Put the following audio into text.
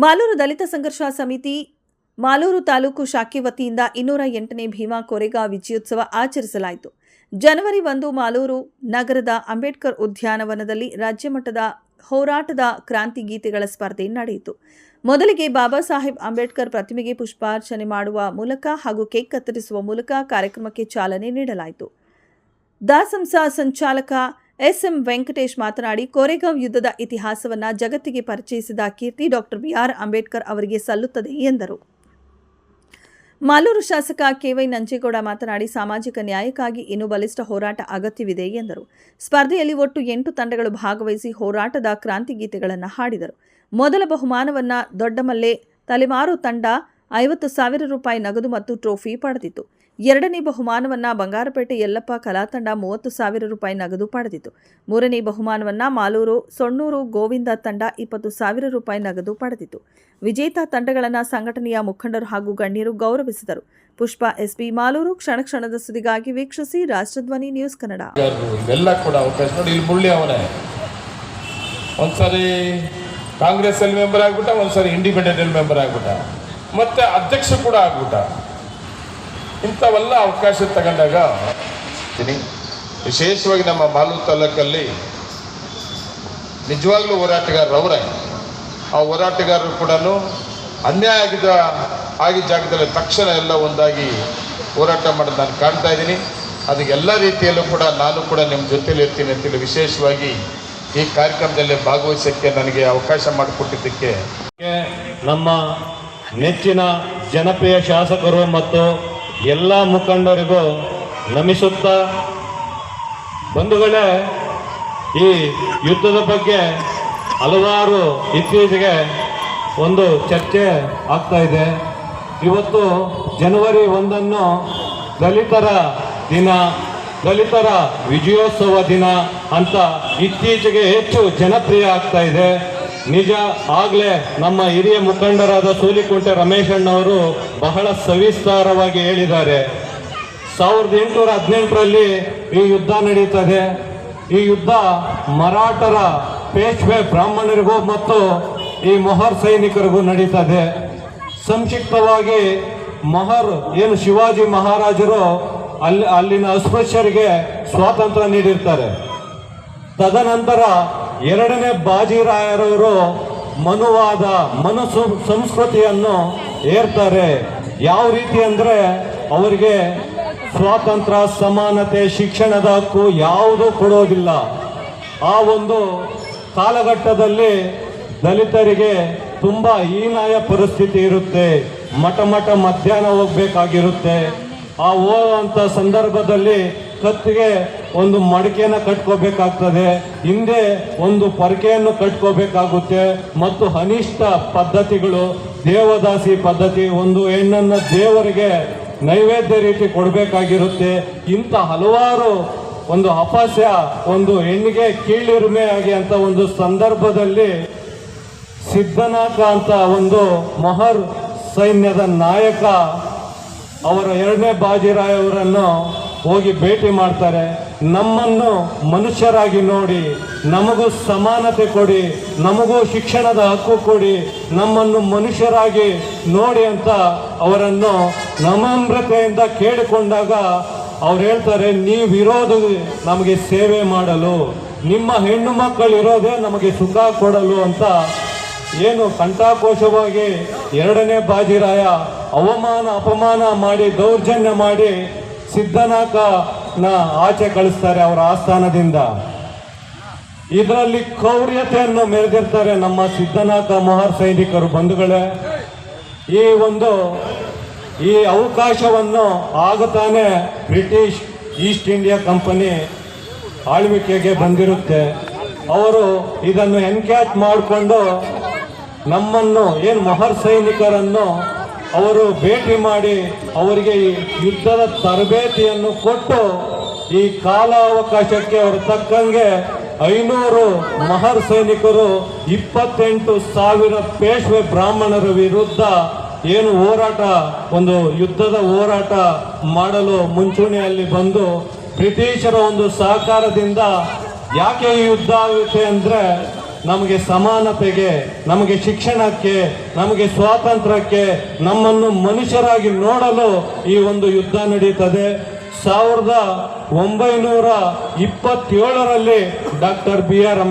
ಮಾಲೂರು ದಲಿತ ಸಂಘರ್ಷ ಸಮಿತಿ ಮಾಲೂರು ತಾಲೂಕು ಶಾಖೆ ವತಿಯಿಂದ 208ನೇ ಭೀಮಾ ಕೊರೆಗಾಂವ್ ವಿಜಯೋತ್ಸವ ಆಚರಿಸಲಾಯಿತು. ಜನವರಿ 1 ಮಾಲೂರು ನಗರದ ಅಂಬೇಡ್ಕರ್ ಉದ್ಯಾನವನದಲ್ಲಿ ರಾಜ್ಯಮಟ್ಟದ ಹೋರಾಟದ ಕ್ರಾಂತಿ ಗೀತೆಗಳ ಸ್ಪರ್ಧೆ ನಡೆಯಿತು. ಮೊದಲಿಗೆ ಬಾಬಾ ಸಾಹೇಬ್ ಅಂಬೇಡ್ಕರ್ ಪ್ರತಿಮೆಗೆ ಪುಷ್ಪಾರ್ಚನೆ ಮಾಡುವ ಮೂಲಕ ಹಾಗೂ ಕೇಕ್ ಕತ್ತರಿಸುವ ಮೂಲಕ ಕಾರ್ಯಕ್ರಮಕ್ಕೆ ಚಾಲನೆ ನೀಡಲಾಯಿತು. ದಾಸಂಸ ಸಂಚಾಲಕ ಎಸ್.ಎಂ. ವೆಂಕಟೇಶ್ ಮಾತನಾಡಿ, ಕೊರೆಗಾಂವ್ ಯುದ್ಧದ ಇತಿಹಾಸವನ್ನು ಜಗತ್ತಿಗೆ ಪರಿಚಯಿಸಿದ ಕೀರ್ತಿ ಡಾಕ್ಟರ್ ಬಿ.ಆರ್. ಅಂಬೇಡ್ಕರ್ ಅವರಿಗೆ ಸಲ್ಲುತ್ತದೆ ಎಂದರು. ಮಾಲೂರು ಶಾಸಕ ಕೆ.ವೈ. ನಂಜೇಗೌಡ ಮಾತನಾಡಿ, ಸಾಮಾಜಿಕ ನ್ಯಾಯಕ್ಕಾಗಿ ಇನ್ನೂ ಬಲಿಷ್ಠ ಹೋರಾಟ ಅಗತ್ಯವಿದೆ ಎಂದರು. ಸ್ಪರ್ಧೆಯಲ್ಲಿ ಒಟ್ಟು 8 ತಂಡಗಳು ಭಾಗವಹಿಸಿ ಹೋರಾಟದ ಕ್ರಾಂತಿ ಗೀತೆಗಳನ್ನು ಹಾಡಿದರು. ಮೊದಲ ಬಹುಮಾನವನ್ನು ದೊಡ್ಡಮಲ್ಲೆ ತಲೆಮಾರು ತಂಡ 50,000 ರೂಪಾಯಿ ನಗದು ಮತ್ತು ಟ್ರೋಫಿ ಪಡೆದಿತ್ತು. ಎರಡನೇ ಬಹುಮಾನವನ್ನು ಬಂಗಾರಪೇಟೆ ಯಲ್ಲಪ್ಪ ಕಲಾ ತಂಡ 30,000 ರೂಪಾಯಿ ನಗದು ಪಡೆದಿತ್ತು. ಮೂರನೇ ಬಹುಮಾನವನ್ನು ಮಾಲೂರು ಸೊಣ್ಣೂರು ಗೋವಿಂದ ತಂಡ 20,000 ರೂಪಾಯಿ ನಗದು ಪಡೆದಿತ್ತು. ವಿಜೇತ ತಂಡಗಳನ್ನು ಸಂಘಟನೆಯ ಮುಖಂಡರು ಹಾಗೂ ಗಣ್ಯರು ಗೌರವಿಸಿದರು. ಪುಷ್ಪ ಎಸ್.ಬಿ. ಮಾಲೂರು. ಕ್ಷಣ ಕ್ಷಣದ ಸುದ್ದಿಗಾಗಿ ವೀಕ್ಷಿಸಿ ರಾಷ್ಟ್ರಧ್ವನಿ ನ್ಯೂಸ್ ಕನ್ನಡ. ಎಲ್ಲ ಕೂಡ ಅವಕಾಶ ನೋಡಿ. ಇಲ್ಲಿ ಮುಳ್ಳಿ ಅವನೇ ಒಂದ್ಸರಿ ಕಾಂಗ್ರೆಸ್ ಅಲ್ಲಿ ಮೆಂಬರ್ ಆಗ್ಬಿಟ್ಟ, ಒಂದ್ಸರಿ ಇಂಡಿಪೆಂಡೆಂಟ್ ಅಲ್ಲಿ ಮೆಂಬರ್ ಆಗ್ಬಿಟ್ಟ, ಮತ್ತೆ ಅಧ್ಯಕ್ಷ ಕೂಡ ಆಗ್ಬಿಟ್ಟ. ಇಂಥವೆಲ್ಲ ಅವಕಾಶ ತಗೊಂಡಾಗ ವಿಶೇಷವಾಗಿ ನಮ್ಮ ಮಾಲೂರು ತಾಲೂಕಲ್ಲಿ ನಿಜವಾಗ್ಲೂ ಹೋರಾಟಗಾರರವರೇ. ಆ ಹೋರಾಟಗಾರರು ಕೂಡ ಅನ್ಯಾಯ ಆಗಿದ್ದ ಜಾಗದಲ್ಲಿ ತಕ್ಷಣ ಎಲ್ಲ ಒಂದಾಗಿ ಹೋರಾಟ ಮಾಡೋದು ನಾನು ಕಾಣ್ತಾ ಇದ್ದೀನಿ. ಅದಕ್ಕೆ ಎಲ್ಲ ರೀತಿಯಲ್ಲೂ ಕೂಡ ನಾನು ಕೂಡ ನಿಮ್ಮ ಜೊತೆಲಿ ಇರ್ತೀನಿ ಅಂತೇಳಿ ವಿಶೇಷವಾಗಿ ಈ ಕಾರ್ಯಕ್ರಮದಲ್ಲಿ ಭಾಗವಹಿಸೋಕ್ಕೆ ನನಗೆ ಅವಕಾಶ ಮಾಡಿಕೊಟ್ಟಿದ್ದಕ್ಕೆ ನಮ್ಮ ನೆಚ್ಚಿನ ಜನಪ್ರಿಯ ಶಾಸಕರು ಮತ್ತು ಎಲ್ಲ ಮುಖಂಡರಿಗೂ ನಮಿಸುತ್ತಾ, ಬಂಧುಗಳೇ, ಈ ಯುದ್ಧದ ಬಗ್ಗೆ ಹಲವಾರು ಇತ್ತೀಚೆಗೆ ಒಂದು ಚರ್ಚೆ ಆಗ್ತಾ ಇದೆ. ಇವತ್ತು ಜನವರಿ 1 ದಲಿತರ ದಿನ, ದಲಿತರ ವಿಜಯೋತ್ಸವ ದಿನ ಅಂತ ಇತ್ತೀಚೆಗೆ ಹೆಚ್ಚು ಜನಪ್ರಿಯ ಆಗ್ತಾ ಇದೆ. ನಿಜ, ಆಗಲೇ ನಮ್ಮ ಹಿರಿಯ ಮುಖಂಡರಾದ ಸೂಲಿಕುಂಟೆ ರಮೇಶ್ ಅಣ್ಣವರು ಬಹಳ ಸವಿಸ್ತಾರವಾಗಿ ಹೇಳಿದ್ದಾರೆ. 1818ರಲ್ಲಿ ಈ ಯುದ್ಧ ನಡೀತದೆ. ಈ ಯುದ್ಧ ಮರಾಠರ ಪೇಶ್ವೆ ಬ್ರಾಹ್ಮಣರಿಗೂ ಮತ್ತು ಈ ಮೊಹರ್ ಸೈನಿಕರಿಗೂ ನಡೀತದೆ. ಸಂಕ್ಷಿಪ್ತವಾಗಿ ಮೊಹರ್ ಏನು ಶಿವಾಜಿ ಮಹಾರಾಜರು ಅಲ್ಲಿನ ಅಸ್ಪೃಶ್ಯರಿಗೆ ಸ್ವಾತಂತ್ರ್ಯ ನೀಡಿರ್ತಾರೆ. ತದನಂತರ 2ನೇ ಬಾಜಿರಾಯರವರು ಮನುವಾದ ಸಂಸ್ಕೃತಿಯನ್ನು ಏರ್ತಾರೆ. ಯಾವ ರೀತಿ ಅಂದರೆ ಅವರಿಗೆ ಸ್ವಾತಂತ್ರ್ಯ, ಸಮಾನತೆ, ಶಿಕ್ಷಣದ ಹಕ್ಕು ಯಾವುದೂ ಕೊಡೋದಿಲ್ಲ. ಆ ಒಂದು ಕಾಲಘಟ್ಟದಲ್ಲಿ ದಲಿತರಿಗೆ ತುಂಬ ಹೀನಾಯ ಪರಿಸ್ಥಿತಿ ಇರುತ್ತೆ. ಮಠ ಮಧ್ಯಾಹ್ನ ಹೋಗ್ಬೇಕಾಗಿರುತ್ತೆ. ಆ ಹೋಗುವಂಥ ಸಂದರ್ಭದಲ್ಲಿ ಕತ್ತಿಗೆ ಒಂದು ಮಡಿಕೆಯನ್ನು ಕಟ್ಕೋಬೇಕಾಗ್ತದೆ, ಹಿಂದೆ ಒಂದು ಪರಕೆಯನ್ನು ಕಟ್ಕೋಬೇಕಾಗುತ್ತೆ. ಮತ್ತು ಅನಿಷ್ಟ ಪದ್ಧತಿಗಳು, ದೇವದಾಸಿ ಪದ್ಧತಿ, ಒಂದು ಹೆಣ್ಣನ್ನು ದೇವರಿಗೆ ನೈವೇದ್ಯ ರೀತಿ ಕೊಡಬೇಕಾಗಿರುತ್ತೆ. ಇಂಥ ಹಲವಾರು ಒಂದು ಅಪಹಾಸ್ಯ, ಒಂದು ಹೆಣ್ಣಿಗೆ ಕೀಳಿರಿಮೆ ಆಗಿ ಅಂತ ಒಂದು ಸಂದರ್ಭದಲ್ಲಿ ಸಿದ್ಧನಾಥ ಅಂತ ಒಂದು ಮೊಹರ್ ಸೈನ್ಯದ ನಾಯಕ ಅವರ 2ನೇ ಬಾಜಿರಾಯ್ ಅವರನ್ನು ಹೋಗಿ ಭೇಟಿ ಮಾಡ್ತಾರೆ. ನಮ್ಮನ್ನು ಮನುಷ್ಯರಾಗಿ ನೋಡಿ, ನಮಗೂ ಸಮಾನತೆ ಕೊಡಿ, ನಮಗೂ ಶಿಕ್ಷಣದ ಹಕ್ಕು ಕೊಡಿ, ನಮ್ಮನ್ನು ಮನುಷ್ಯರಾಗಿ ನೋಡಿ ಅಂತ ಅವರನ್ನು ನಮ್ರತೆಯಿಂದ ಕೇಳಿಕೊಂಡಾಗ ಅವ್ರು ಹೇಳ್ತಾರೆ, ನೀವಿರೋದು ನಮಗೆ ಸೇವೆ ಮಾಡಲು, ನಿಮ್ಮ ಹೆಣ್ಣು ಮಕ್ಕಳು ಇರೋದೇ ನಮಗೆ ಸುಖ ಕೊಡಲು ಅಂತ ಏನು ಕಂಠಾಕೋಶವಾಗಿ 2ನೇ ಬಾಜಿರಾಯ ಅಪಮಾನ ಮಾಡಿ, ದೌರ್ಜನ್ಯ ಮಾಡಿ ಸಿದ್ಧನಾಥನ ಆಚೆ ಕಳಿಸ್ತಾರೆ ಅವರ ಆಸ್ಥಾನದಿಂದ. ಇದರಲ್ಲಿ ಕ್ರೌರ್ಯತೆಯನ್ನು ಮೆರೆದಿರ್ತಾರೆ ನಮ್ಮ ಸಿದ್ಧನಾಥ ಮೊಹರ್ ಸೈನಿಕರು. ಬಂಧುಗಳೇ, ಈ ಅವಕಾಶವನ್ನು ಆಗುತ್ತಾನೆ ಬ್ರಿಟಿಷ್ ಈಸ್ಟ್ ಇಂಡಿಯಾ ಕಂಪನಿ ಆಳ್ವಿಕೆಗೆ ಬಂದಿರುತ್ತೆ. ಅವರು ಇದನ್ನು ಎನ್ಕ್ಯಾಚ್ ಮಾಡಿಕೊಂಡು ನಮ್ಮನ್ನು ಏನು ಮೊಹರ್ ಸೈನಿಕರನ್ನು ಅವರು ಭೇಟಿ ಮಾಡಿ ಅವರಿಗೆ ಯುದ್ಧದ ತರಬೇತಿಯನ್ನು ಕೊಟ್ಟು ಈ ಕಾಲಾವಕಾಶಕ್ಕೆ ಅವರು ತಕ್ಕಂಗೆ 500 ಮೊಹರ್ ಸೈನಿಕರು 28,000 ಪೇಶ್ವೆ ಬ್ರಾಹ್ಮಣರ ವಿರುದ್ಧ ಏನು ಹೋರಾಟ, ಒಂದು ಯುದ್ಧದ ಹೋರಾಟ ಮಾಡಲು ಮುಂಚೂಣಿಯಲ್ಲಿ ಬಂದು ಬ್ರಿಟಿಷರ ಒಂದು ಸಹಕಾರದಿಂದ ಯಾಕೆ ಈ ಯುದ್ಧ ಆಗುತ್ತೆ ಅಂದರೆ ನಮಗೆ ಸಮಾನತೆಗೆ, ನಮಗೆ ಶಿಕ್ಷಣಕ್ಕೆ, ನಮಗೆ ಸ್ವಾತಂತ್ರ್ಯಕ್ಕೆ, ನಮ್ಮನ್ನು ಮನುಷ್ಯರಾಗಿ ನೋಡಲು ಈ ಒಂದು ಯುದ್ಧ ನಡೀತದೆ. 1927ರಲ್ಲಿ ಡಾಕ್ಟರ್ BR